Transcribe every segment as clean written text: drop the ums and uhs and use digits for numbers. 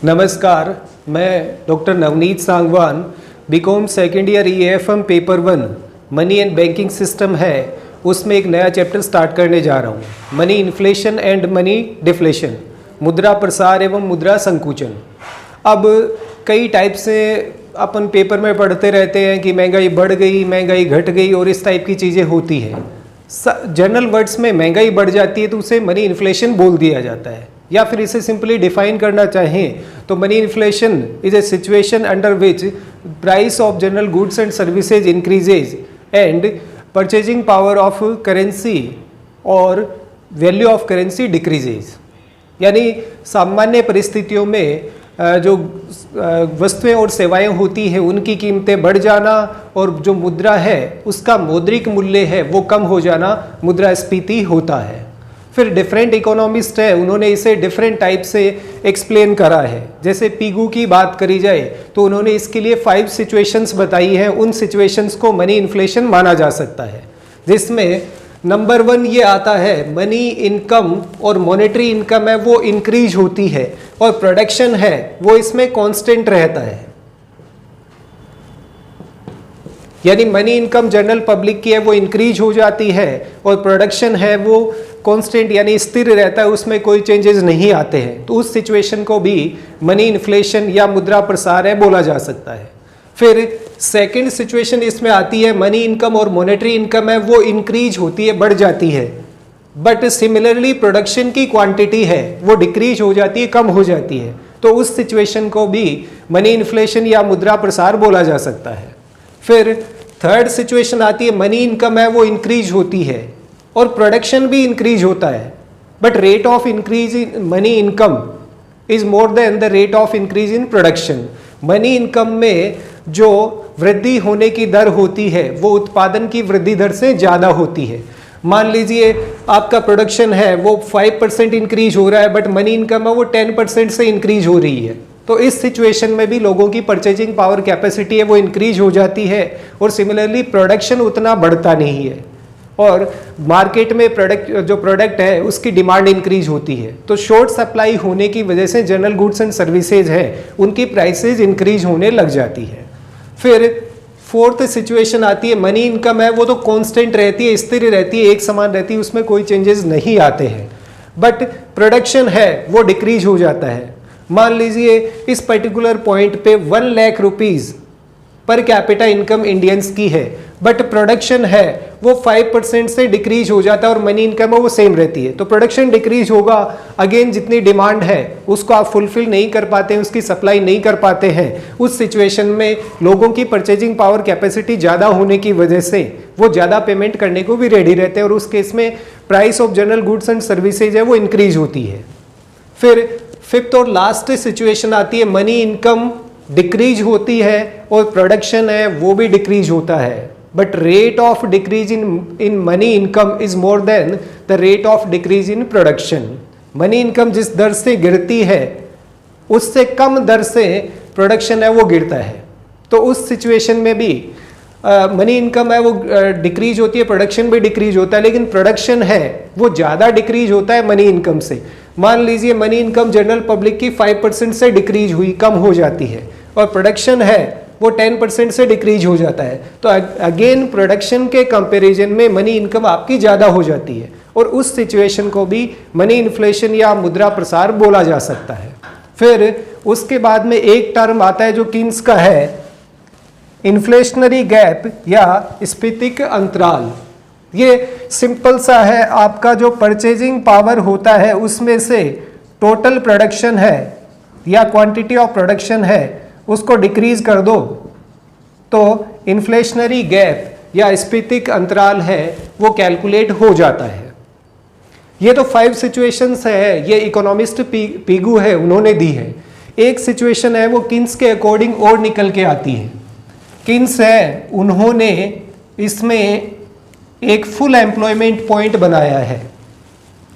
नमस्कार, मैं doctor Navneet Sangwan, BCom second year EAFM paper 1 money and banking system है, उसमें एक नया चैप्टर स्टार्ट करने जा रहा हूँ। Money inflation and money deflation, मुद्रा प्रसार एवं मुद्रा संकुचन। अब कई टाइप से अपन पेपर में पढ़ते रहते हैं कि महंगाई बढ़ गई, महंगाई घट गई और इस टाइप की चीज़ें होती हैं। जनरल वर्ड्स में महंगाई बढ़ जाती है तो उसे मनी इन्फ्लेशन बोल दिया जाता है, या फिर इसे सिंपली डिफाइन करना चाहें तो money inflation is a situation under which price of general goods and services increases and purchasing power of currency और वैल्यू ऑफ करेंसी डिक्रीजेज। यानी सामान्य परिस्थितियों में जो वस्तुएं और सेवाएं होती हैं उनकी कीमतें बढ़ जाना और जो मुद्रा है उसका मौद्रिक मूल्य है वो कम हो जाना मुद्रास्फीति होता है। फिर डिफरेंट इकोनॉमिस्ट है, उन्होंने इसे डिफरेंट टाइप से एक्सप्लेन करा है। जैसे पीगू की बात करी जाए तो उन्होंने इसके लिए 5 सिचुएशंस बताई हैं। उन सिचुएशंस को मनी इन्फ्लेशन माना जा सकता है, जिसमें नंबर 1 ये आता है मनी इनकम और मॉनेटरी इनकम है वो इंक्रीज होती है और प्रोडक्शन है वो इसमें कांस्टेंट रहता है। यानी मनी इनकम जनरल पब्लिक की है वो इंक्रीज हो जाती है और प्रोडक्शन है वो कांस्टेंट यानी स्थिर रहता है, उसमें कोई चेंजेस नहीं आते हैं। तो उस सिचुएशन को भी मनी इन्फ्लेशन या मुद्रा प्रसार है बोला जा सकता है। फिर सेकंड सिचुएशन इसमें आती है मनी इनकम और मॉनेटरी इनकम है वो इंक्रीज होती है, बढ़ जाती है, बट सिमिलरली प्रोडक्शन की क्वांटिटी है वो डिक्रीज हो जाती है, कम हो जाती है। तो उस सिचुएशन को भी मनी इन्फ्लेशन या मुद्रा प्रसार बोला जा सकता है। फिर थर्ड सिचुएशन आती है मनी इनकम है वो इंक्रीज होती है और प्रोडक्शन भी इंक्रीज होता है, but rate of increase in money income is more than the rate of increase in production. Money income में जो वृद्धि होने की दर होती है वो उत्पादन की वृद्धि दर से ज़्यादा होती है। मान लीजिए आपका प्रोडक्शन है वो 5% इंक्रीज हो रहा है, बट मनी इनकम है वो 10% से इंक्रीज हो रही है। तो इस सिचुएशन में भी लोगों की परचेजिंग पावर कैपेसिटी है वो इंक्रीज हो जाती है और सिमिलरली प्रोडक्शन उतना बढ़ता नहीं है और मार्केट में प्रोडक्ट है उसकी डिमांड इंक्रीज होती है। तो शॉर्ट सप्लाई होने की वजह से जनरल गुड्स एंड सर्विसेज है उनकी प्राइसेज इंक्रीज होने लग जाती है। फिर फोर्थ सिचुएशन आती है मनी इनकम है वो तो कांस्टेंट रहती है, स्थिर रहती है, एक समान रहती है, उसमें कोई चेंजेस नहीं आते हैं, बट प्रोडक्शन है वो डिक्रीज हो जाता है। मान लीजिए इस पर्टिकुलर पॉइंट पे 1 lakh rupees per capita income Indians की है, बट प्रोडक्शन है वो 5% से डिक्रीज हो जाता है और मनी इनकम है वो सेम रहती है। तो प्रोडक्शन डिक्रीज होगा, अगेन जितनी डिमांड है उसको आप फुलफिल नहीं कर पाते हैं, उसकी सप्लाई नहीं कर पाते हैं। उस सिचुएशन में लोगों की परचेजिंग पावर कैपेसिटी ज़्यादा होने की वजह से वो ज़्यादा पेमेंट करने को भी रेडी रहते हैं और उस केस में price of general goods and services है वो इंक्रीज होती है। फिर फिफ्थ और लास्ट सिचुएशन आती है मनी इनकम डिक्रीज होती है और प्रोडक्शन है वो भी डिक्रीज होता है, but rate of decrease in money income is more than the rate of decrease in production. Money income जिस दर से गिरती है उससे कम दर से प्रोडक्शन है वो गिरता है। तो उस सिचुएशन में भी मनी इनकम है वो डिक्रीज होती है, प्रोडक्शन भी डिक्रीज होता है, लेकिन प्रोडक्शन है वो ज़्यादा डिक्रीज होता है मनी इनकम से। मान लीजिए मनी इनकम जनरल पब्लिक की 5% से डिक्रीज हुई, कम हो जाती है, और प्रोडक्शन है वो 10% से डिक्रीज हो जाता है। तो अगेन प्रोडक्शन के कंपैरिजन में मनी इनकम आपकी ज़्यादा हो जाती है और उस सिचुएशन को भी मनी इन्फ्लेशन या मुद्रा प्रसार बोला जा सकता है। फिर उसके बाद में एक टर्म आता है जो कीन्स का है, इन्फ्लेशनरी गैप या स्फीतिक अंतराल। ये सिंपल सा है, आपका जो परचेजिंग पावर होता है उसमें से टोटल प्रोडक्शन है या क्वांटिटी ऑफ प्रोडक्शन है उसको डिक्रीज कर दो तो इन्फ्लेशनरी गैप या स्फीतिक अंतराल है वो कैलकुलेट हो जाता है। ये तो 5 सिचुएशंस है, ये इकोनॉमिस्ट पीगू है उन्होंने दी है। एक सिचुएशन है वो किन्स के अकॉर्डिंग और निकल के आती है। किन्स है उन्होंने इसमें एक फुल एम्प्लॉयमेंट पॉइंट बनाया है,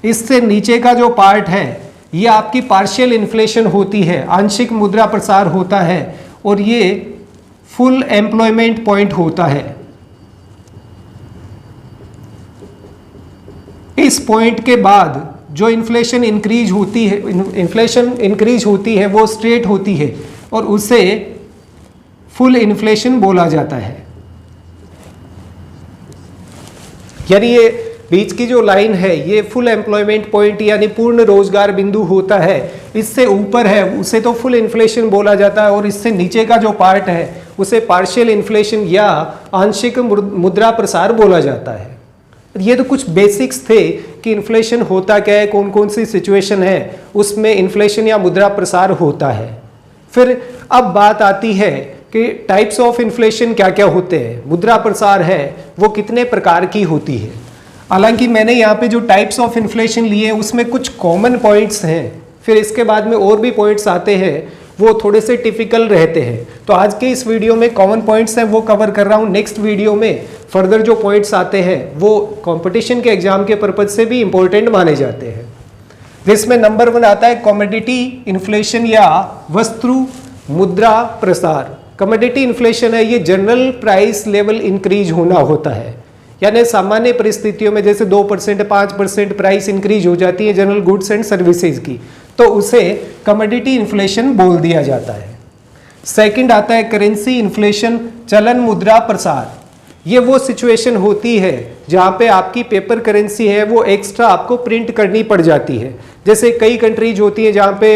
इससे नीचे का जो पार्ट है ये आपकी पार्शियल इन्फ्लेशन होती है, आंशिक मुद्रा प्रसार होता है, और ये फुल एम्प्लॉयमेंट पॉइंट होता है। इस पॉइंट के बाद जो इन्फ्लेशन इंक्रीज होती है वो स्ट्रेट होती है और उसे फुल इन्फ्लेशन बोला जाता है। यानी ये बीच की जो लाइन है ये फुल एम्प्लॉयमेंट पॉइंट यानी पूर्ण रोजगार बिंदु होता है, इससे ऊपर है उसे तो फुल इन्फ्लेशन बोला जाता है और इससे नीचे का जो पार्ट है उसे पार्शियल इन्फ्लेशन या आंशिक मुद्रा प्रसार बोला जाता है। ये तो कुछ बेसिक्स थे कि इन्फ्लेशन होता क्या है, कौन कौन सी सिचुएशन है उसमें इन्फ्लेशन या मुद्रा प्रसार होता है। फिर अब बात आती है कि टाइप्स ऑफ इन्फ्लेशन क्या क्या होते हैं, मुद्रा प्रसार है वो कितने प्रकार की होती है। हालांकि मैंने यहाँ पे जो टाइप्स ऑफ इन्फ्लेशन लिए उसमें कुछ कॉमन पॉइंट्स हैं, फिर इसके बाद में और भी पॉइंट्स आते हैं वो थोड़े से टिपिकल रहते हैं। तो आज के इस वीडियो में कॉमन पॉइंट्स हैं वो कवर कर रहा हूँ। नेक्स्ट वीडियो में फर्दर जो पॉइंट्स आते हैं वो कंपटीशन के एग्जाम के पर्पज से भी इंपॉर्टेंट माने जाते हैं। जिसमें नंबर 1 आता है कमोडिटी इन्फ्लेशन या वस्तु मुद्रा प्रसार। कमोडिटी इन्फ्लेशन है ये जनरल प्राइस लेवल इंक्रीज होना होता है, यानी सामान्य परिस्थितियों में जैसे 2% 5% प्राइस इंक्रीज हो जाती है जनरल गुड्स एंड सर्विसेज की, तो उसे कमोडिटी इन्फ्लेशन बोल दिया जाता है। सेकंड आता है करेंसी इन्फ्लेशन, चलन मुद्रा प्रसार। ये वो सिचुएशन होती है जहाँ पे आपकी पेपर करेंसी है वो एक्स्ट्रा आपको प्रिंट करनी पड़ जाती है। जैसे कई कंट्रीज होती हैं जहाँ पे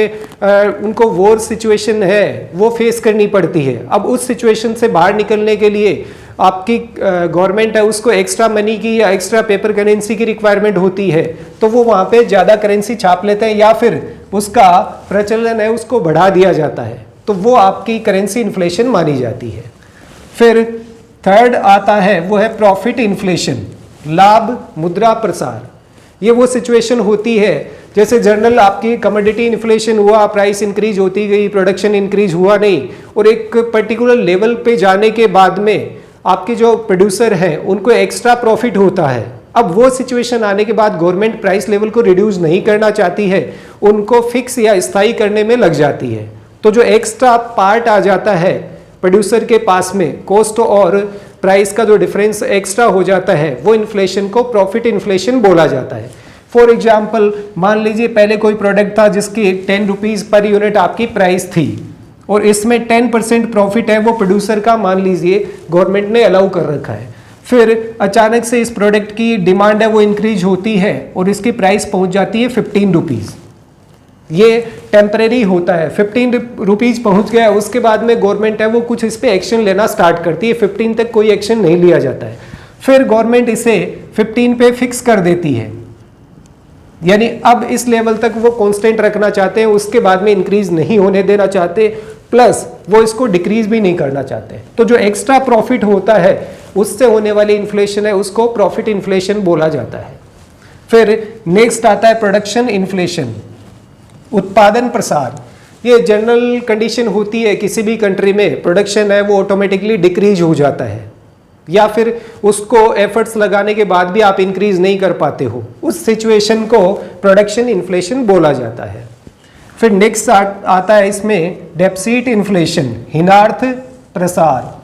उनको वॉर सिचुएशन है वो फेस करनी पड़ती है। अब उस सिचुएशन से बाहर निकलने के लिए आपकी गवर्नमेंट है उसको एक्स्ट्रा मनी की या एक्स्ट्रा पेपर करेंसी की रिक्वायरमेंट होती है, तो वो वहाँ पे ज़्यादा करेंसी छाप लेते हैं या फिर उसका प्रचलन है उसको बढ़ा दिया जाता है, तो वो आपकी करेंसी इन्फ्लेशन मानी जाती है। फिर थर्ड आता है वो है प्रॉफिट इन्फ्लेशन, लाभ मुद्रा प्रसार। ये वो सिचुएशन होती है जैसे जनरल आपकी कमोडिटी इन्फ्लेशन हुआ, प्राइस इंक्रीज होती गई, प्रोडक्शन इंक्रीज हुआ नहीं, और एक पर्टिकुलर लेवल पे जाने के बाद में आपके जो प्रोड्यूसर हैं उनको एक्स्ट्रा प्रॉफिट होता है। अब वो सिचुएशन आने के बाद गवर्नमेंट प्राइस लेवल को रिड्यूस नहीं करना चाहती है, उनको फिक्स या स्थायी करने में लग जाती है। तो जो एक्स्ट्रा पार्ट आ जाता है प्रोड्यूसर के पास में, कॉस्ट और प्राइस का जो डिफरेंस एक्स्ट्रा हो जाता है, वो इन्फ्लेशन को प्रॉफिट इन्फ्लेशन बोला जाता है। फॉर एग्जाम्पल मान लीजिए पहले कोई प्रोडक्ट था जिसकी 10 रुपीज़ पर यूनिट आपकी प्राइस थी और इसमें 10% प्रॉफिट है वो प्रोड्यूसर का मान लीजिए गवर्नमेंट ने अलाउ कर रखा है। फिर अचानक से इस प्रोडक्ट की डिमांड है वो इंक्रीज होती है और इसकी प्राइस पहुंच जाती है 15 रुपीज़। ये टेम्परेरी होता है, 15 रुपीज़ पहुंच गया, उसके बाद में गवर्नमेंट है वो कुछ इस पर एक्शन लेना स्टार्ट करती है। 15 तक कोई एक्शन नहीं लिया जाता है, फिर गवर्नमेंट इसे 15 पे फिक्स कर देती है, यानी अब इस लेवल तक वो कांस्टेंट रखना चाहते हैं, उसके बाद में इंक्रीज नहीं होने देना चाहते, प्लस वो इसको डिक्रीज भी नहीं करना चाहते। तो जो एक्स्ट्रा प्रॉफिट होता है उससे होने वाली इन्फ्लेशन है उसको प्रॉफिट इन्फ्लेशन बोला जाता है। फिर नेक्स्ट आता है प्रोडक्शन इन्फ्लेशन, उत्पादन प्रसार। ये जनरल कंडीशन होती है किसी भी कंट्री में प्रोडक्शन है वो ऑटोमेटिकली डिक्रीज हो जाता है या फिर उसको एफर्ट्स लगाने के बाद भी आप इंक्रीज नहीं कर पाते हो, उस सिचुएशन को प्रोडक्शन इन्फ्लेशन बोला जाता है। फिर नेक्स्ट आता है इसमें डेफिसिट इन्फ्लेशन, हीनार्थ प्रसार।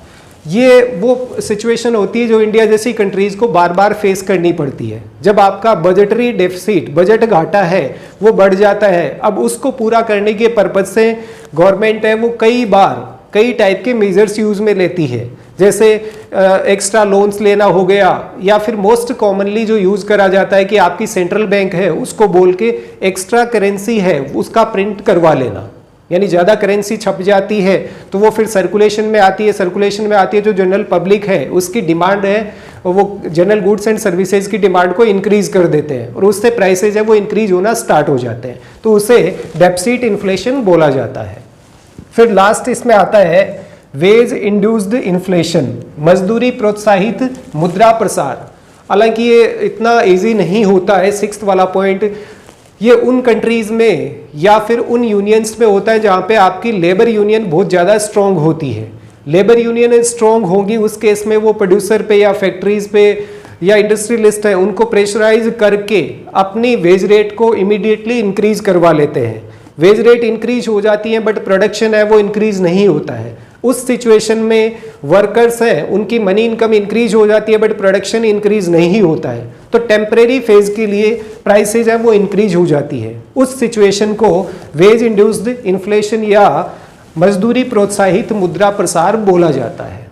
ये वो सिचुएशन होती है जो इंडिया जैसी कंट्रीज को बार बार फेस करनी पड़ती है। जब आपका बजटरी डेफिसिट, बजट घाटा है वो बढ़ जाता है, अब उसको पूरा करने के पर्पज से गवर्नमेंट है वो कई बार कई टाइप के मेजर्स यूज में लेती है, जैसे एक्स्ट्रा लोन्स लेना हो गया, या फिर मोस्ट कॉमनली जो यूज करा जाता है कि आपकी सेंट्रल बैंक है उसको बोल के एक्स्ट्रा करेंसी है उसका प्रिंट करवा लेना, यानी ज़्यादा करेंसी छप जाती है तो वो फिर सर्कुलेशन में आती है, सर्कुलेशन में आती है जो जनरल पब्लिक है उसकी डिमांड है वो जनरल गुड्स एंड सर्विसेज की डिमांड को इंक्रीज कर देते हैं और उससे प्राइसेज है वो इंक्रीज होना स्टार्ट हो जाते हैं, तो उसे डेफिसिट इन्फ्लेशन बोला जाता है। फिर लास्ट इसमें आता है वेज इंड्यूस्ड इन्फ्लेशन, मजदूरी प्रोत्साहित मुद्रा प्रसार। हालांकि ये इतना इजी नहीं होता है 6th वाला पॉइंट, ये उन कंट्रीज में या फिर उन यूनियंस में होता है जहाँ पे आपकी लेबर यूनियन बहुत ज़्यादा स्ट्रॉन्ग होती है। लेबर यूनियन स्ट्रॉन्ग होगी उस केस में वो प्रोड्यूसर पे या फैक्ट्रीज पे या इंडस्ट्रियलिस्ट है उनको प्रेशराइज करके अपनी वेज रेट को इमीडिएटली इंक्रीज करवा लेते हैं। वेज रेट इंक्रीज हो जाती है बट प्रोडक्शन है वो इंक्रीज नहीं होता है। उस सिचुएशन में वर्कर्स हैं उनकी मनी इनकम इंक्रीज हो जाती है बट प्रोडक्शन इंक्रीज नहीं होता है, तो तो टेम्परेरी फेज के लिए प्राइसेज है वो इंक्रीज हो जाती है। उस सिचुएशन को वेज इंड्यूस्ड इन्फ्लेशन या मजदूरी प्रोत्साहित मुद्रा प्रसार बोला जाता है।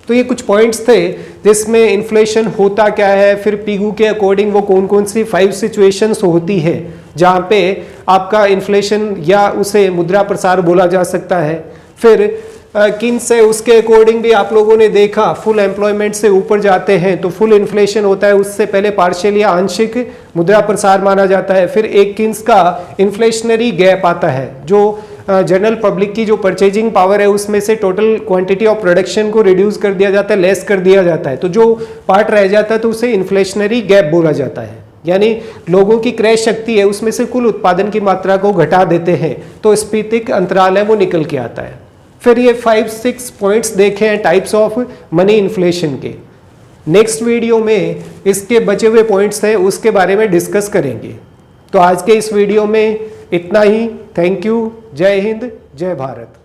तो ये कुछ पॉइंट्स थे जिसमें इन्फ्लेशन होता क्या है, फिर पीगू के अकॉर्डिंग वो कौन कौन सी 5 सिचुएशंस होती है जहाँ पे आपका इन्फ्लेशन या उसे मुद्रा प्रसार बोला जा सकता है। फिर किन से उसके अकॉर्डिंग भी आप लोगों ने देखा, फुल एम्प्लॉयमेंट से ऊपर जाते हैं तो फुल इन्फ्लेशन होता है, उससे पहले पार्शियल या आंशिक मुद्रा प्रसार माना जाता है। फिर एक किन्स का इन्फ्लेशनरी गैप आता है, जो जनरल पब्लिक की जो परचेजिंग पावर है उसमें से टोटल क्वांटिटी ऑफ प्रोडक्शन को रिड्यूस कर दिया जाता है, लेस कर दिया जाता है, तो जो पार्ट रह जाता है तो उसे इन्फ्लेशनरी गैप बोला जाता है। यानी लोगों की क्रय शक्ति है उसमें से कुल उत्पादन की मात्रा को घटा देते हैं तो स्फीतिक अंतराल है वो निकल के आता है। फिर ये 5-6 पॉइंट्स देखे हैं टाइप्स ऑफ मनी इन्फ्लेशन के। नेक्स्ट वीडियो में इसके बचे हुए पॉइंट्स हैं उसके बारे में डिस्कस करेंगे। तो आज के इस वीडियो में इतना ही। Thank you. जय हिंद, जय भारत।